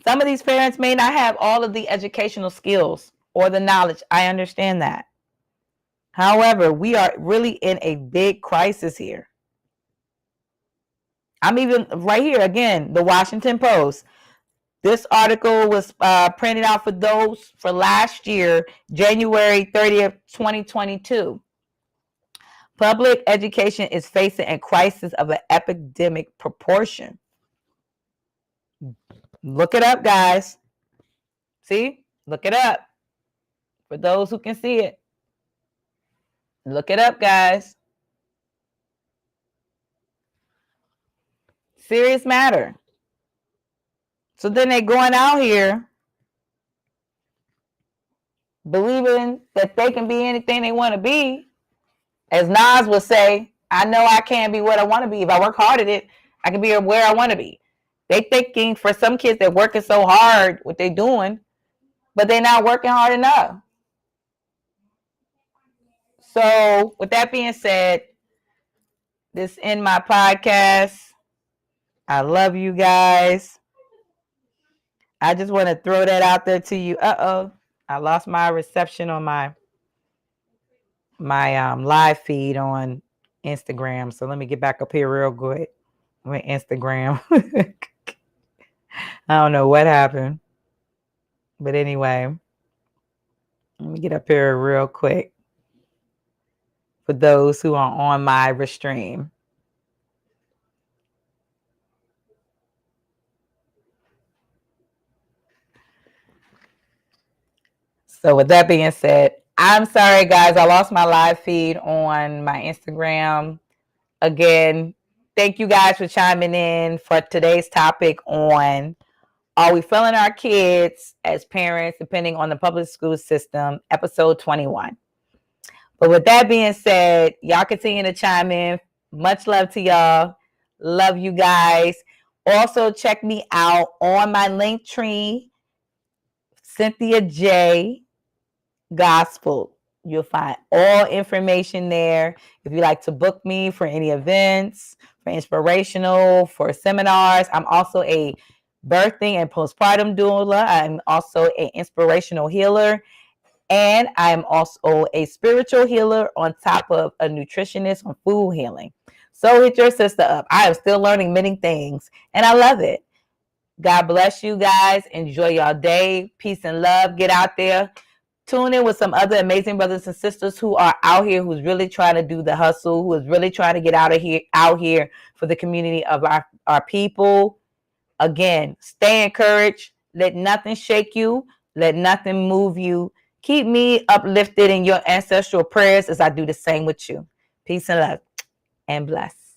Some of these parents may not have all of the educational skills or the knowledge. I understand that. However, we are really in a big crisis here. I'm even right here again, the Washington Post. This article was printed out for those for last year, January 30th, 2022. Public education is facing a crisis of an epidemic proportion. Look it up, guys. See? Look it up. For those who can see it. Look it up, guys. Serious matter. So then they're going out here believing that they can be anything they want to be. As Nas would say, I know I can be what I want to be. If I work hard at it, I can be where I want to be. They thinking for some kids they're working so hard what they're doing, but they're not working hard enough. So with that being said, this in my podcast. I love you guys. I just want to throw that out there to you. I lost my reception on my live feed on Instagram. So let me get back up here real quick with Instagram. I don't know what happened. But anyway, let me get up here real quick for those who are on my restream. So with that being said, I'm sorry, guys. I lost my live feed on my Instagram. Again, thank you guys for chiming in for today's topic on are we failing our kids as parents depending on the public school system, episode 21. But with that being said, y'all continue to chime in. Much love to y'all. Love you guys. Also, check me out on my Linktree, Cynthia J. Gospel. You'll find all information there. If you like to book me for any events, for inspirational, for seminars, I'm also a birthing and postpartum doula. I'm also an inspirational healer. And I'm also a spiritual healer on top of a nutritionist on food healing. So hit your sister up. I am still learning many things, and I love it. God bless you guys. Enjoy your day. Peace and love. Get out there. Tune in with some other amazing brothers and sisters who are out here, who's really trying to do the hustle, who is really trying to get out here for the community of our people. Again, stay encouraged. Let nothing shake you. Let nothing move you. Keep me uplifted in your ancestral prayers as I do the same with you. Peace and love, and bless.